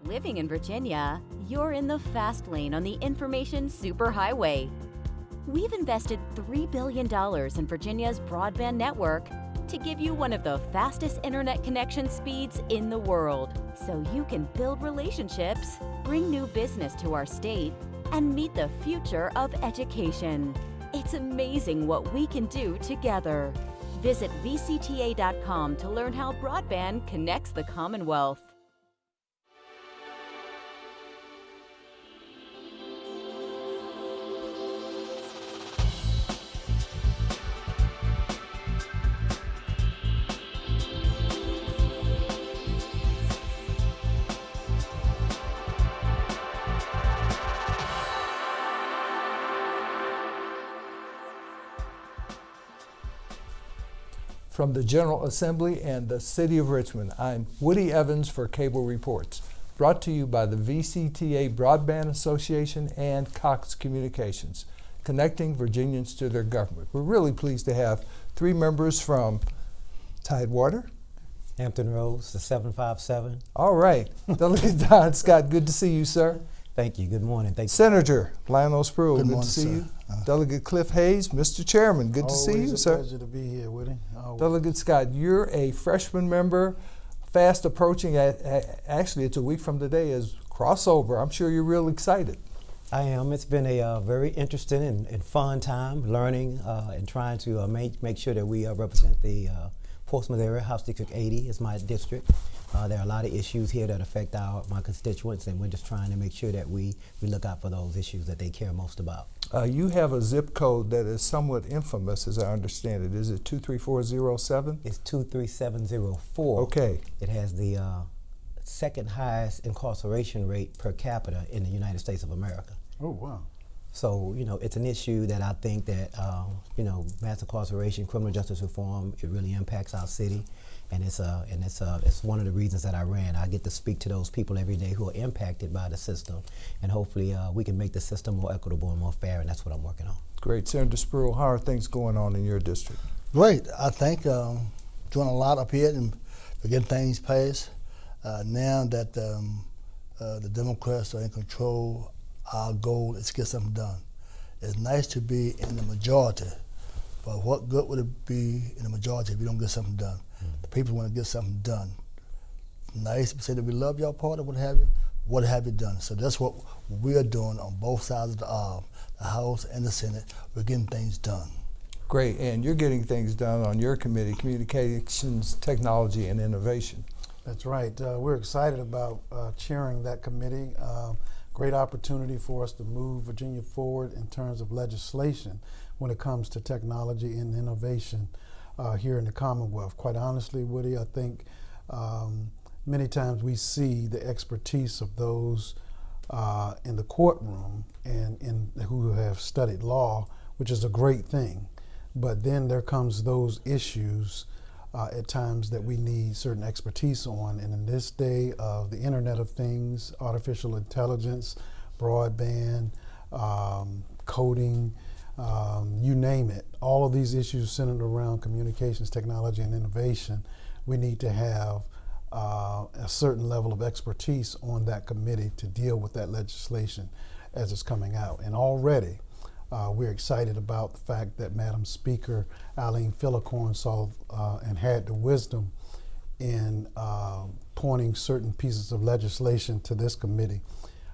Living in Virginia, you're in the fast lane on the information superhighway. We've invested $3 billion in Virginia's broadband network to give you one of the fastest internet connection speeds in the world, so you can build relationships, bring new business to our state, and meet the future of education. It's amazing what we can do together. Visit VCTA.com to learn how broadband connects the Commonwealth. From the General Assembly and the City of Richmond, I'm Woody Evans for Cable Reports, brought to you by the VCTA Broadband Association and Cox Communications, connecting Virginians to their government. We're really pleased to have three members from Tidewater, Hampton Roads, the 757. All right. Delegate Don Scott, good to see you, sir. Thank you. Good morning. Thank you. Senator Lionel Spruill, good morning, to see sir. you. Delegate Cliff Hayes, Mr. Chairman, good to see you, sir. Always a pleasure to be here, Woody. Always. Delegate Scott, you're a freshman member, fast approaching. Actually, it's a week from today is crossover. I'm sure you're real excited. I am. It's been a very interesting and fun time learning and trying to make sure that we represent the Portsmouth area. House District 80 is my district. There are a lot of issues here that affect my constituents, and we're just trying to make sure that we look out for those issues that they care most about. You have a zip code that is somewhat infamous, as I understand it. Is it 23407? It's 23704. Okay. It has the second highest incarceration rate per capita in the United States of America. Oh, wow. So, it's an issue that I think that, mass incarceration, criminal justice reform, it really impacts our city. And it's one of the reasons that I ran. I get to speak to those people every day who are impacted by the system. And hopefully we can make the system more equitable and more fair, and that's what I'm working on. Great. Senator Spruill, how are things going on in your district? Great. I think doing a lot up here and we're getting things passed. Now that the Democrats are in control, our goal is to get something done. It's nice to be in the majority, but what good would it be in the majority if you don't get something done? The people want to get something done. Nice to say that we love your party, what have you. What have you done? So that's what we're doing on both sides of the aisle, the House and the Senate. We're getting things done. Great, and you're getting things done on your committee, Communications, Technology, and Innovation. That's right. We're excited about chairing that committee. Great opportunity for us to move Virginia forward in terms of legislation when it comes to technology and innovation here in the Commonwealth. Quite honestly, Woody, I think many times we see the expertise of those in the courtroom and who have studied law, which is a great thing. But then there comes those issues at times that we need certain expertise on. And in this day of the Internet of Things, artificial intelligence, broadband, coding, you name it, all of these issues centered around communications, technology, and innovation, we need to have a certain level of expertise on that committee to deal with that legislation as it's coming out. And already, we're excited about the fact that Madam Speaker Eileen Fillicorn saw and had the wisdom in pointing certain pieces of legislation to this committee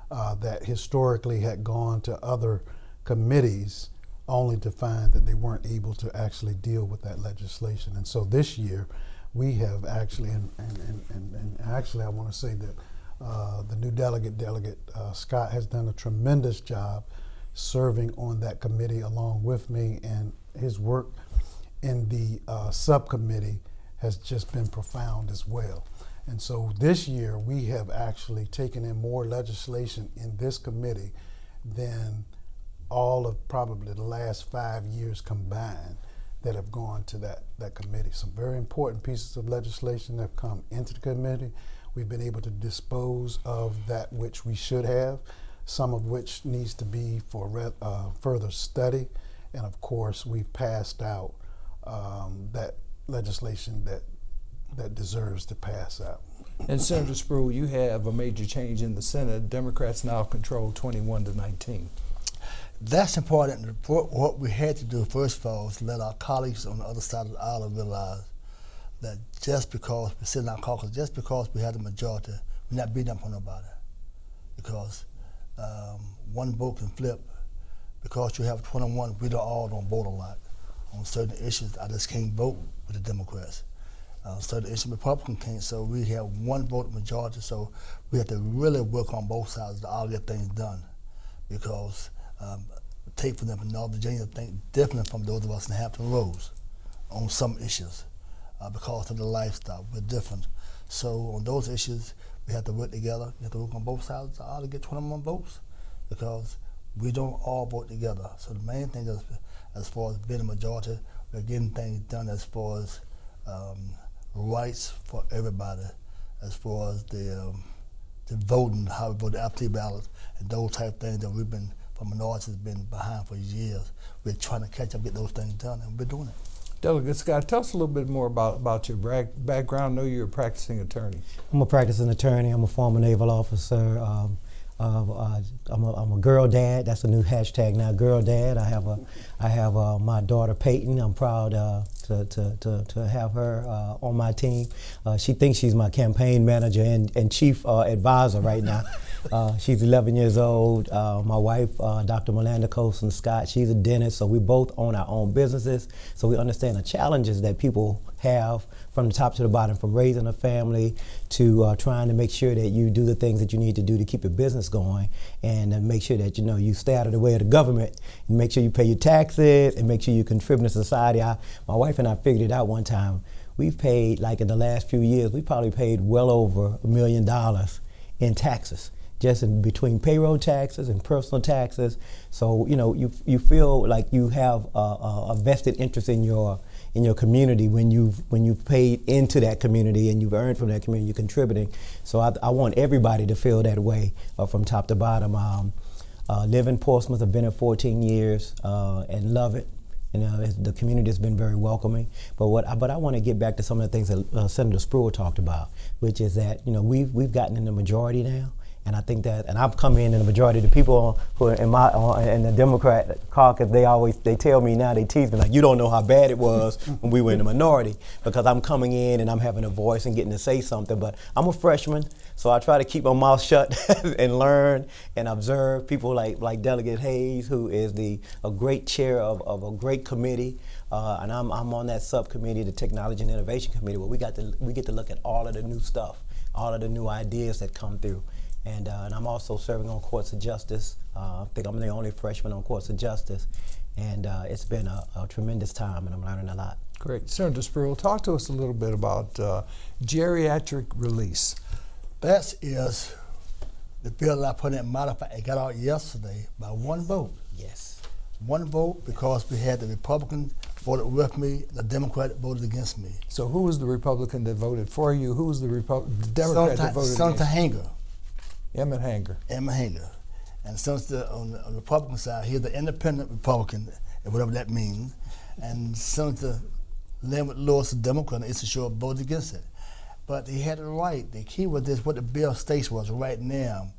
that historically had gone to other committees only to find that they weren't able to actually deal with that legislation. And so this year we have actually, and actually I want to say that the new delegate Scott has done a tremendous job serving on that committee along with me, and his work in the subcommittee has just been profound as well. And so this year we have actually taken in more legislation in this committee than all of probably the last 5 years combined that have gone to that committee. Some very important pieces of legislation have come into the committee. We've been able to dispose of that which we should have, some of which needs to be for further study. And of course, we've passed out that legislation that deserves to pass out. And Senator Spruill, you have a major change in the Senate. Democrats now control 21-19. That's important. What we had to do, first of all, is let our colleagues on the other side of the aisle realize that just because we sit in our caucus, just because we have the majority, we're not beating up on nobody. Because one vote can flip. Because you have 21, we all don't vote a lot. On certain issues, I just can't vote with the Democrats. Certain issues, Republicans can't, so we have one vote majority, so we have to really work on both sides to all get things done. Because take for them in North Virginia think different from those of us in Hampton Roads on some issues because of the lifestyle. We're different. So on those issues, we have to work together. We have to work on both sides to get 21 votes because we don't all vote together. So the main thing is, as far as being a majority, we're getting things done as far as rights for everybody, as far as the voting, how we vote the absentee ballot, and those type of things that we've been, for minorities, been behind for years. We're trying to catch up, get those things done, and we're doing it. Delegate Scott, tell us a little bit more about your background. I know you're a practicing attorney. I'm a practicing attorney. I'm a former naval officer. I'm a girl dad. That's a new hashtag now, girl dad. I have my daughter Peyton. I'm proud to have her on my team. She thinks she's my campaign manager and chief advisor right now. She's 11 years old. My wife, Dr. Melinda Colson Scott, she's a dentist, so we both own our own businesses. So we understand the challenges that people have from the top to the bottom, from raising a family to trying to make sure that you do the things that you need to do to keep your business going, and make sure that you stay out of the way of the government, and make sure you pay your taxes, and make sure you contribute to society. My wife and I figured it out one time. We've paid, like in the last few years, we probably paid well over $1 million in taxes, just in between payroll taxes and personal taxes. So you feel like you have a vested interest in your community when you've paid into that community and you've earned from that community, you're contributing. So I want everybody to feel that way from top to bottom. Live in Portsmouth, I've been here 14 years and love it. The community has been very welcoming. But I want to get back to some of the things that Senator Spruill talked about, which is that we've gotten in the majority now. And I think that, and I've come in the majority of the people who are in the Democrat caucus, they tell me now, they tease me like, you don't know how bad it was when we were in the minority, because I'm coming in and I'm having a voice and getting to say something. But I'm a freshman, so I try to keep my mouth shut and learn and observe people like Delegate Hayes, who is a great chair of a great committee. And I'm on that subcommittee, the Technology and Innovation Committee, where we get to look at all of the new stuff, all of the new ideas that come through. And I'm also serving on courts of justice. I think I'm the only freshman on courts of justice. And it's been a tremendous time, and I'm learning a lot. Great. Senator Spruill, talk to us a little bit about geriatric release. That is the bill that I put in modified. It got out yesterday by one vote. Yes. One vote, because we had the Republican voted with me, the Democrat voted against me. So who was the Republican that voted for you? Who was the Democrat that voted Senator against you? Hanger. Emmett Hanger. Emmett Hanger. And since on the Republican side, he's the independent Republican, and whatever that means. And Senator Lynwood Lewis, the Democrat, is to show voted against it. But he had it right. The key was this: what the bill states was right now.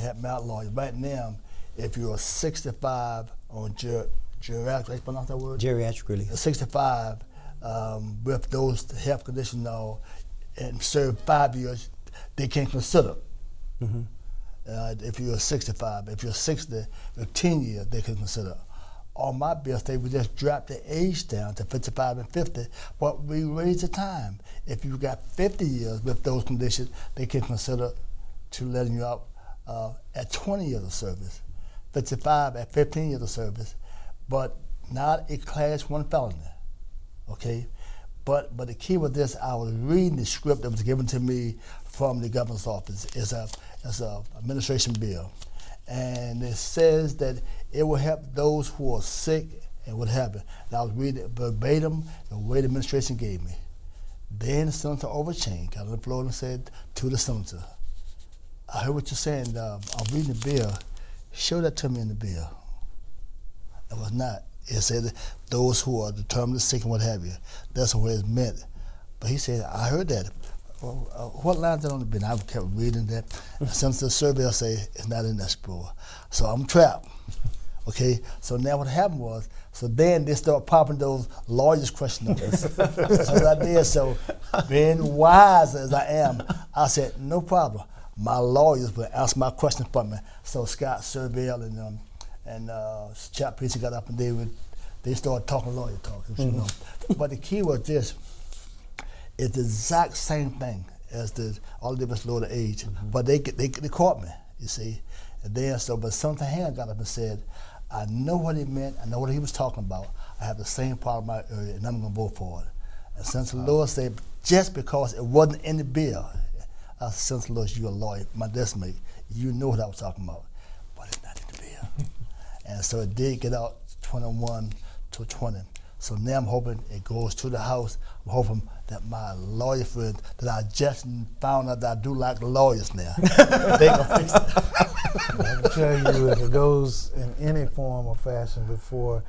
Help me out, lawyers. Right now, if you're 65 on geriatric, I pronounce that word? Geriatric release. 65 with those health conditions now, and serve 5 years, they can consider. Mm-hmm. If you're 65, if you're 60, with 10 years, they can consider. On my bill state, we just dropped the age down to 55 and 50, but we raised the time. If you've got 50 years with those conditions, they can consider to letting you out at 20 years of service, 55 at 15 years of service, but not a class 1 felony, okay? But the key with this, I was reading the script that was given to me from the governor's office. It's a administration bill, and it says that it will help those who are sick and what have you. And I was reading it verbatim the way the administration gave me. Then the senator overchanged, got on the floor and said to the senator, I heard what you're saying. I'm reading the bill. Show that to me in the bill. It was not. It said those who are determined sick and what have you. That's what it's meant. But he said, I heard that. What lines that on the bin? I kept reading that. And since the survey say it's not in that Spruill, so I'm trapped. Okay, so now what happened was, so then they start popping those lawyers' questions on us. So what I did, so being wise as I am, I said, no problem. My lawyers will answer my questions for me. So Scott Spruill and Chap Peter got up and they started talking lawyer talk. You know. But the key was this: it's the exact same thing as all of us lower the age, but they caught me. You see, and then but something hand got up and said, I know what he meant. I know what he was talking about. I have the same problem I earlier, and I'm going to vote for it. And Senator Lewis said, just because it wasn't in the bill, I said, Senator Lewis, you're a lawyer, my desk-mate. You know what I was talking about, but it's not in the bill. And so it did get out 21 to 20. So now I'm hoping it goes to the House. I'm hoping that my lawyer friend, that I just found out that I do like lawyers now, they gonna fix it. I can tell you, if it goes in any form or fashion before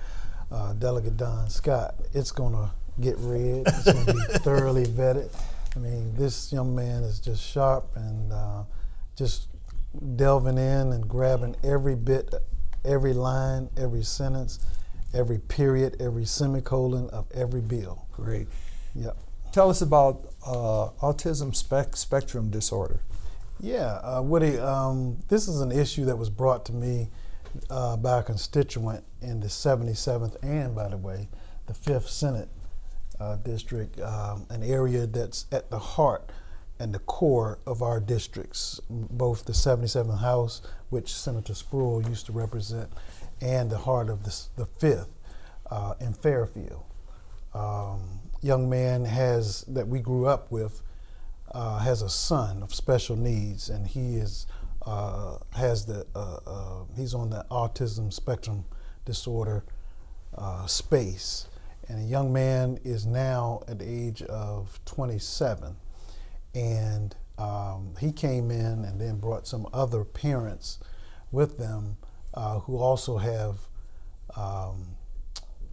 Delegate Don Scott, it's going to get read. It's going to be thoroughly vetted. I mean, this young man is just sharp and just delving in and grabbing every bit, every line, every sentence, every period, every semicolon of every bill. Great. Yep. Tell us about autism spectrum disorder. Yeah, Woody, this is an issue that was brought to me by a constituent in the 77th and, by the way, the 5th Senate district, an area that's at the heart and the core of our districts, both the 77th House, which Senator Spruill used to represent, and the heart of the 5th in Fairfield. Young man that we grew up with has a son of special needs, and he is he's on the autism spectrum disorder space. And a young man is now at the age of 27, and he came in and then brought some other parents with them who also have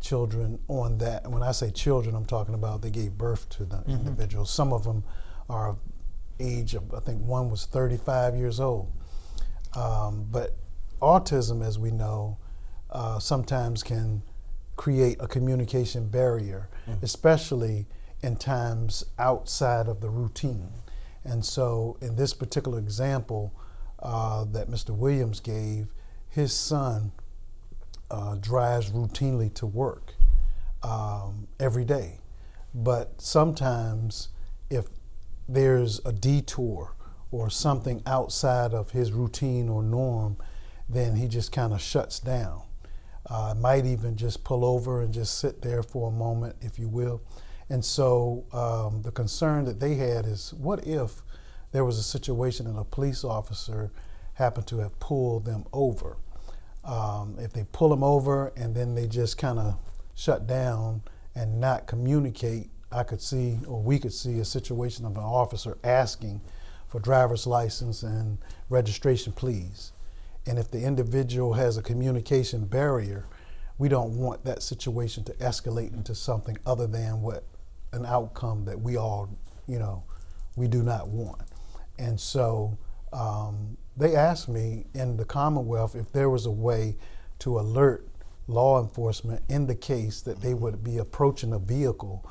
children on that. And when I say children, I'm talking about they gave birth to the individuals. Some of them are of age of, I think one was 35 years old. But autism, as we know, sometimes can create a communication barrier, especially in times outside of the routine. And so in this particular example that Mr. Williams gave, his son drives routinely to work every day. But sometimes if there's a detour or something outside of his routine or norm, then he just kind of shuts down. Might even just pull over and just sit there for a moment, if you will. And so the concern that they had is, what if there was a situation and a police officer happened to have pulled them over? If they pull them over and then they just kind of shut down and not communicate, I could see, or we could see, a situation of an officer asking for driver's license and registration, please. And if the individual has a communication barrier, we don't want that situation to escalate into something other than an outcome that we all, we do not want. And so they asked me in the Commonwealth if there was a way to alert law enforcement in the case that they would be approaching a vehicle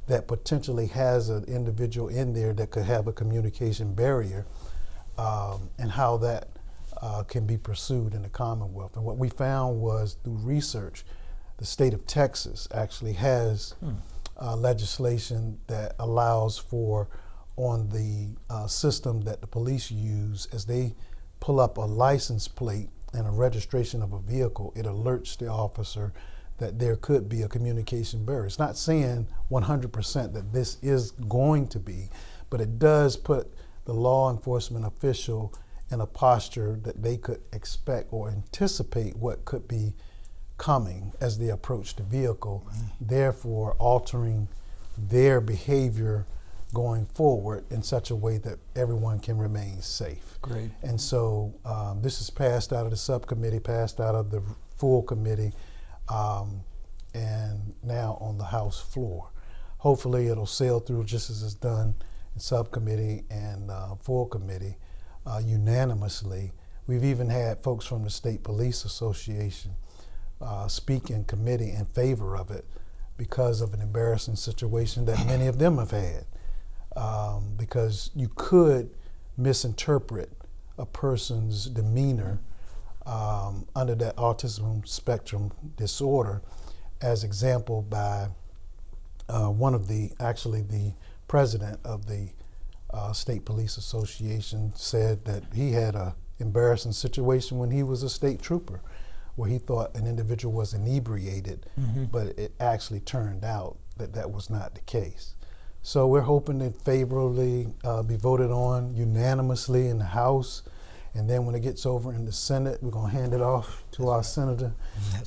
that potentially has an individual in there that could have a communication barrier, and how that can be pursued in the Commonwealth. And what we found was, through research, the state of Texas actually has legislation that allows for, on the system that the police use, as they pull up a license plate and a registration of a vehicle, it alerts the officer that there could be a communication barrier. It's not saying 100% that this is going to be, but it does put the law enforcement official in a posture that they could expect or anticipate what could be coming as they approach the vehicle, therefore altering their behavior going forward in such a way that everyone can remain safe. Great. And so this is passed out of the subcommittee, passed out of the full committee, and now on the House floor. Hopefully it'll sail through just as it's done subcommittee and full committee unanimously. We've even had folks from the State Police Association speak in committee in favor of it because of an embarrassing situation that many of them have had. Because you could misinterpret a person's demeanor under that autism spectrum disorder, as example by the president of the State Police Association said that he had a embarrassing situation when he was a state trooper, where he thought an individual was inebriated, but it actually turned out that that was not the case. So we're hoping to favorably be voted on unanimously in the House, and then when it gets over in the Senate, we're going to hand it off to our senator,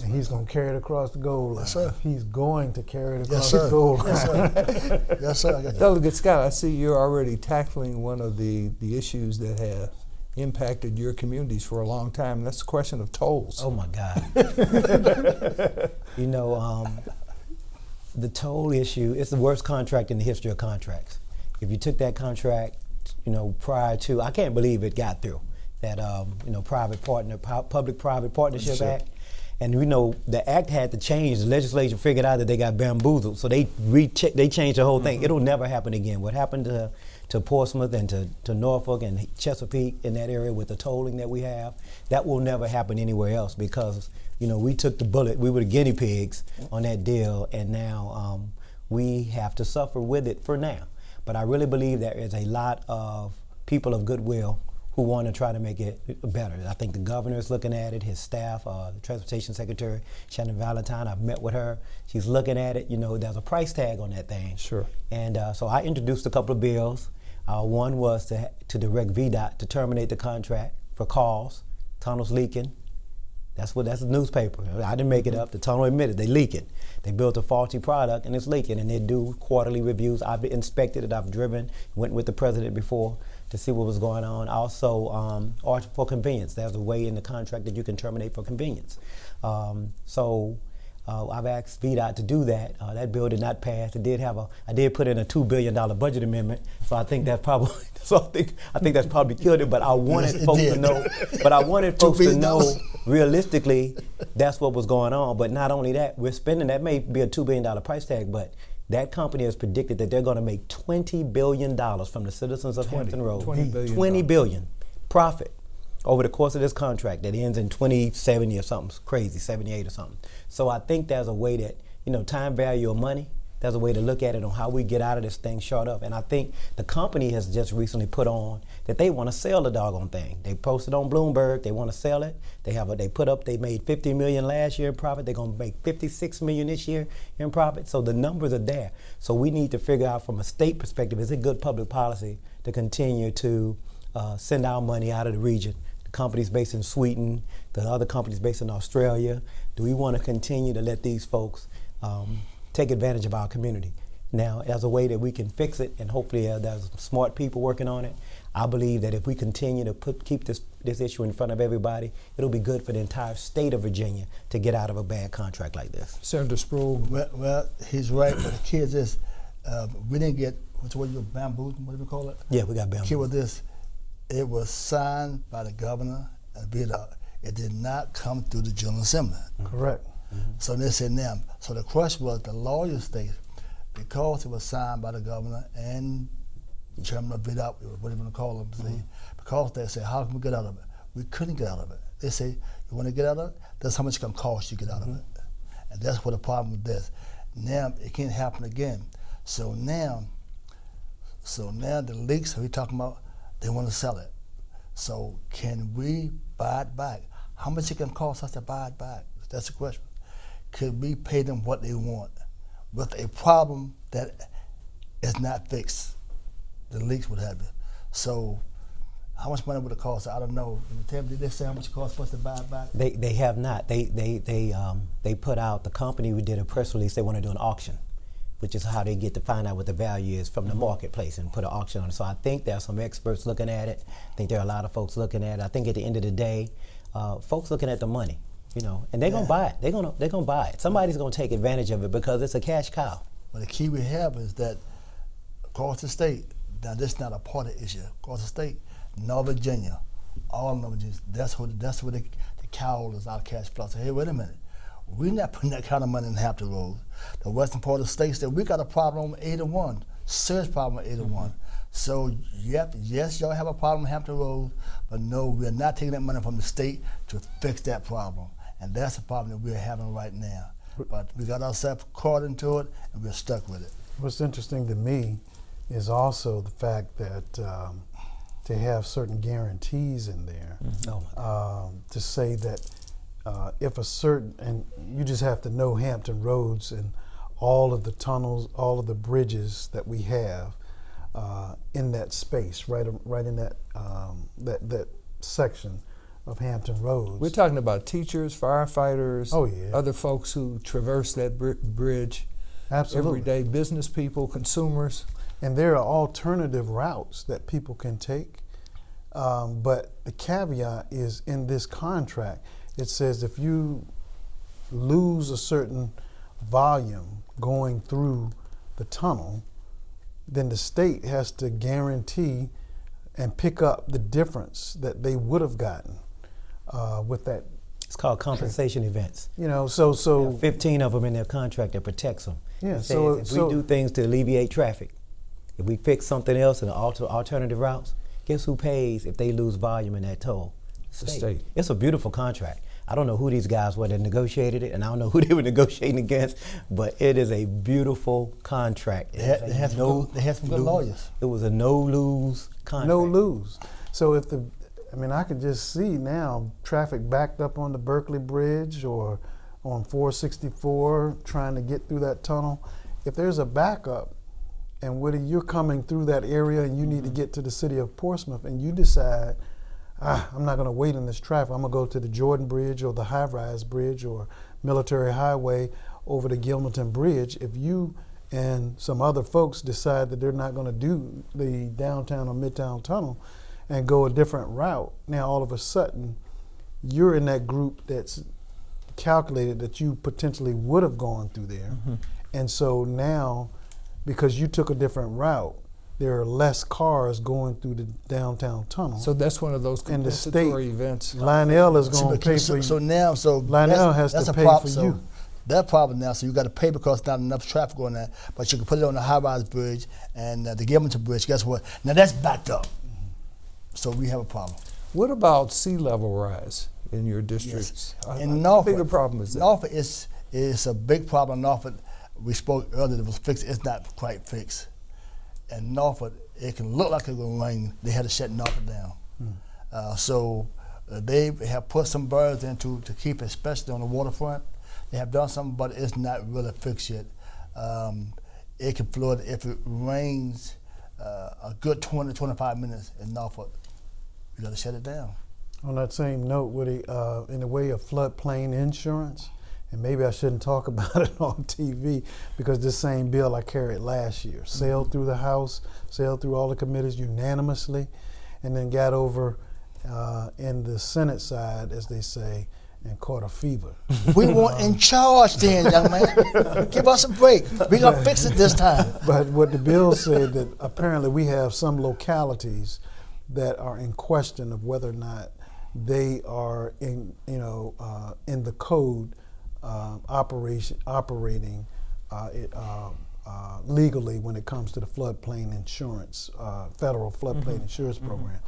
and he's going to carry it across the goal line. Yes, sir. He's going to carry it Yes, across the sir. goal line. Yes, sir. Yes, sir. I got you. Delegate Scott, I see you're already tackling one of the issues that have impacted your communities for a long time, and that's the question of tolls. Oh my God. You know, the toll issue, it's the worst contract in the history of contracts. If you took that contract, you know, prior to, I can't believe it got through, that, you know, Public-Private Partnership Sure. Act. And we know the act had to change. The legislature figured out that they got bamboozled, so they changed the whole thing. It'll never happen again. What happened to Portsmouth and to Norfolk and Chesapeake in that area with the tolling that we have, that will never happen anywhere else, because, you know, we took the bullet. We were the guinea pigs on that deal, and now we have to suffer with it for now. But I really believe there is a lot of people of goodwill who want to try to make it better. I think the governor is looking at it, his staff, the transportation secretary, Shannon Valentine, I've met with her. She's looking at it. You know, there's a price tag on that thing. Sure. And so I introduced a couple of bills. One was to direct VDOT to terminate the contract for calls, tunnels leaking. That's the newspaper. I didn't make it up. The tunnel admitted they leaking. They built a faulty product and it's leaking, and they do quarterly reviews. I've inspected it. I've driven, went with the president before to see what was going on. Also, or for convenience. There's a way in the contract that you can terminate for convenience. I've asked VDOT to do that. That bill did not pass. I did put in a $2 billion budget amendment, so I think that's probably I think that's probably killed it. But I wanted folks to know. But I wanted folks to know realistically that's what was going on. But not only that, we're spending, that may be a $2 billion price tag, but that company has predicted that they're going to make $20 billion from the citizens of Hampton Roads. $20 billion profit over the course of this contract that ends in 2070 or something crazy, 78 or something. So I think there's a way that, you know, time value of money, there's a way to look at it on how we get out of this thing short up. And I think the company has just recently put on that they want to sell the doggone thing. They posted on Bloomberg, they want to sell it. They made $50 million last year in profit. They're going to make $56 million this year in profit. So the numbers are there. So we need to figure out from a state perspective, is it good public policy to continue to send our money out of the region? Companies based in Sweden, the other companies based in Australia. Do we want to continue to let these folks take advantage of our community? Now, as a way that we can fix it, and hopefully there's smart people working on it, I believe that if we continue to keep this issue in front of everybody, it'll be good for the entire state of Virginia to get out of a bad contract like this. Senator Spruill. Well, he's right, but the kid is, we didn't get, what you bamboozled, what do we call it? Yeah, we got bamboozled. Kid with this, it was signed by the governor and VDOT. It did not come through the General Assembly. Correct. So they said now. So the question was, the lawyer states, because it was signed by the governor and chairman of VDOT, whatever you want to call them, see, because they said, how can we get out of it? We couldn't get out of it. They say, you want to get out of it? That's how much it's going to cost you to get out of it. And that's what the problem with this. Now it can't happen again. So now the leaks we're talking about, they want to sell it. So can we buy it back? How much it can cost us to buy it back? That's the question. Could we pay them what they want with a problem that is not fixed? The leaks would have it. So how much money would it cost? I don't know. Did they say how much it costs us to buy it back? They have not. They put out, the company, we did a press release, they want to do an auction, which is how they get to find out what the value is from the marketplace and put an auction on it. So I think there are some experts looking at it. I think there are a lot of folks looking at it. I think at the end of the day, folks looking at the money, you know, and they're gonna buy it. They're gonna buy it. Somebody's gonna take advantage of it because it's a cash cow. But the key we have is that across the state, Now, this is not a party issue. Across the state, North Virginia, all of North Virginia, that's where the cowl is, our cash flow. So, hey, wait a minute. We're not putting that kind of money in Hampton Roads. The western part of the state said, we got a problem on 81, serious problem on 81. So, yes, y'all have a problem in Hampton Roads, but no, we're not taking that money from the state to fix that problem. And that's the problem that we're having right now. But we got ourselves caught into it, and we're stuck with it. What's interesting to me is also the fact that to have certain guarantees in there to say that if a certain, and you just have to know Hampton Roads and all of the tunnels, all of the bridges that we have in that space, right in that that section of Hampton Roads. We're talking about teachers, firefighters, other folks who traverse that bridge Absolutely. every day, business people, consumers. And there are alternative routes that people can take. But the caveat is in this contract, it says if you lose a certain volume going through the tunnel, then the state has to guarantee and pick up the difference that they would have gotten with that. It's called compensation events. You know, so There are 15 of them in their contract that protects them. Yeah, It so- says if we do things to alleviate traffic, if we fix something else in the alternative routes, guess who pays if they lose volume in that toll? The state. It's a beautiful contract. I don't know who these guys were that negotiated it, and I don't know who they were negotiating against, but it is a beautiful contract. They had some good lawyers. It was a no-lose contract. no lose. So if I can just see now traffic backed up on the Berkeley Bridge or on 464 trying to get through that tunnel. If there's a backup, and whether you're coming through that area and you need to get to the city of Portsmouth and you decide, I'm not going to wait in this traffic, I'm going to go to the Jordan Bridge or the High Rise Bridge or Military Highway over the Gilmerton Bridge, if you and some other folks decide that they're not going to do the downtown or midtown tunnel and go a different route, now all of a sudden you're in that group that's calculated that you potentially would have gone through there. And so now, because you took a different route, there are less cars going through the downtown tunnel. So that's one of those And the compensatory state- events. Lionel is going to pay for you. So now, Lionel has that's to a pay problem. for you. That problem now, so you got to pay because not enough traffic on that. But you can put it on the High Rise Bridge and the Gilmerton Bridge. Guess what? Now that's backed up. So we have a problem. What about sea level rise in your districts? Yes. In How Norfolk, big a problem is that? Norfolk is a big problem. Norfolk, we spoke earlier, it was fixed. It's not quite fixed. And Norfolk, it can look like it's going to rain. They had to shut Norfolk down. So they have put some birds in to keep it, especially on the waterfront. They have done something, but it's not really fixed yet. It can flood if it rains a good 20, 25 minutes in Norfolk. You got to shut it down. On that same note, Woody, in the way of floodplain insurance, and maybe I shouldn't talk about it on TV because this same bill I carried last year sailed through the House, sailed through all the committees unanimously, and then got over in the Senate side, as they say, and caught a fever. We weren't in charge then, young man. Give us a break. We're going to fix it this time. But what the bill said that apparently we have some localities that are in question of whether or not they are in the code operating legally when it comes to the floodplain insurance, federal floodplain insurance program.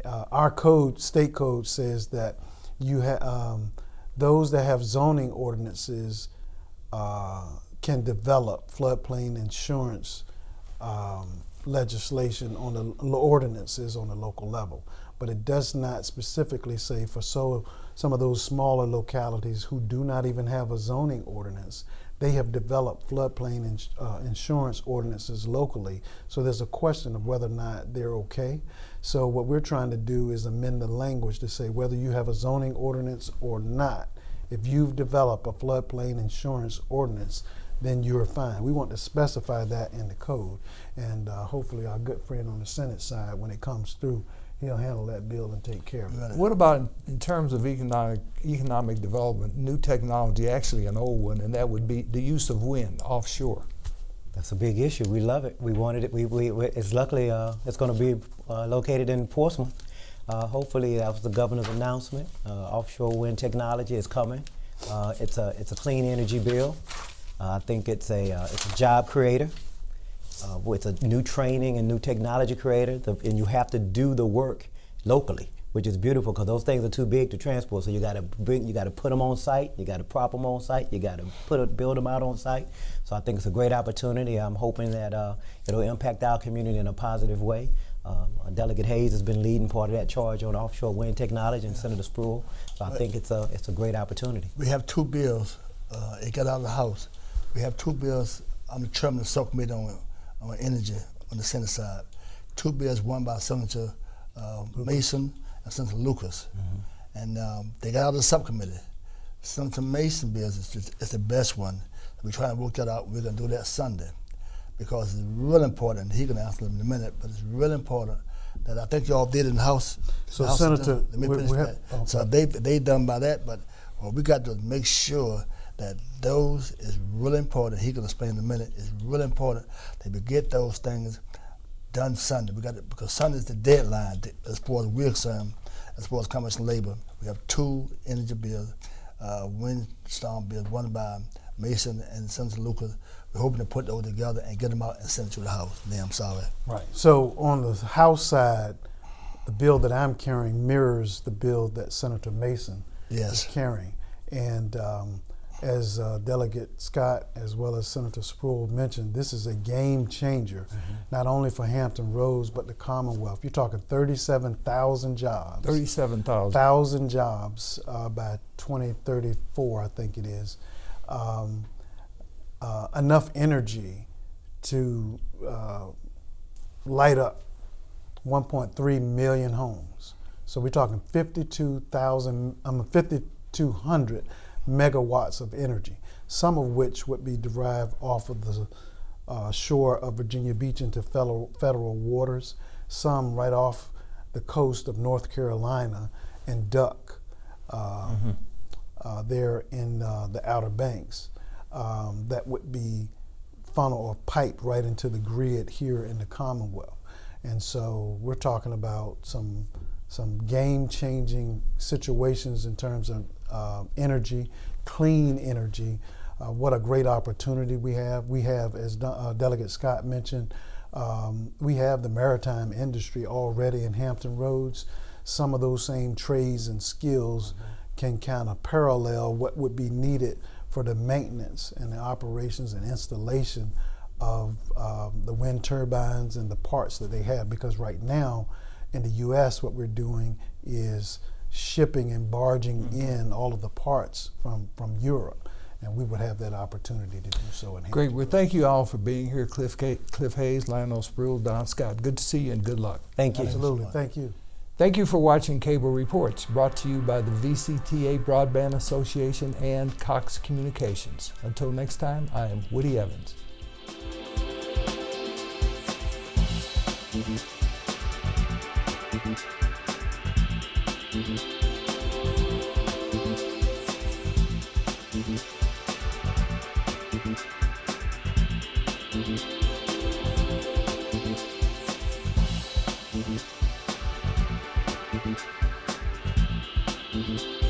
Our code, state code, says that you have those that have zoning ordinances can develop floodplain insurance legislation on the ordinances on the local level, but it does not specifically say for some of those smaller localities who do not even have a zoning ordinance, they have developed floodplain insurance ordinances locally. So there's a question of whether or not they're okay. So what we're trying to do is amend the language to say whether you have a zoning ordinance or not, if you've developed a floodplain insurance ordinance, then you're fine. We want to specify that in the code, and hopefully our good friend on the Senate side, when it comes through, he'll handle that bill and take care of it. What about in terms of economic development, new technology, actually an old one, and that would be the use of wind offshore? That's a big issue. We love it. We wanted it. It's luckily it's going to be located in Portsmouth. Hopefully, that was the governor's announcement. Offshore wind technology is coming. It's a clean energy bill. I think it's a job creator. It's a new training and new technology creator, and you have to do the work locally, which is beautiful because those things are too big to transport. So you got to put them on site, you got to prop them on site, you got to build them out on site. So I think it's a great opportunity. I'm hoping that it'll impact our community in a positive way. Delegate Hayes has been leading part of that charge on offshore wind technology, and Senator Spruill. So I think it's a great opportunity. We have 2 bills. It got out of the House. We have 2 bills. I'm the chairman of the subcommittee on energy on the Senate side. 2 bills, one by Senator Mason and Senator Lucas. And they got out of the subcommittee. Senator Mason bill is the best one. We're trying to work that out. We're going to do that Sunday because it's real important. He can answer them in a minute, but it's real important that I think y'all did in the House. So, the House Senator, let me finish that. Okay. So they done by that, but we got to make sure that those is really important. He can explain in a minute. It's really important that we get those things done Sunday. We got it because Sunday is the deadline as far as we're concerned, as far as commerce and labor. We have 2 energy bills, windstorm bills, one by Mason and Senator Lucas. We're hoping to put those together and get them out and send it to the House. I'm sorry. Right. So on the House side, the bill that I'm carrying mirrors the bill that Senator Mason is carrying. And as Delegate Scott as well as Senator Spruill mentioned, this is a game changer, not only for Hampton Roads but the Commonwealth. You're talking 37,000 jobs. 37,000 jobs by 2034, I think it is. Enough energy to light up 1.3 million homes. So we're talking 5,200 megawatts of energy, some of which would be derived off of the shore of Virginia Beach into federal waters, some right off the coast of North Carolina and Duck there in the Outer Banks. That would be funnel or pipe right into the grid here in the Commonwealth. And so we're talking about some game-changing situations in terms of energy, clean energy. What a great opportunity we have. We have, as Delegate Scott mentioned, we have the maritime industry already in Hampton Roads. Some of those same trades and skills can kind of parallel what would be needed for the maintenance and the operations and installation of the wind turbines and the parts that they have. Because right now in the U.S. what we're doing is shipping and barging in all of the parts from Europe, and we would have that opportunity to do so in Hampton. Great. Well, thank you all for being here. Cliff Hayes, Lionel Spruill, Don Scott. Good to see you and good luck. Thank you. Absolutely. Thank you. Thank you for watching Cable Reports, brought to you by the VCTA Broadband Association and Cox Communications. Until next time, I am Woody Evans. Mm-hmm.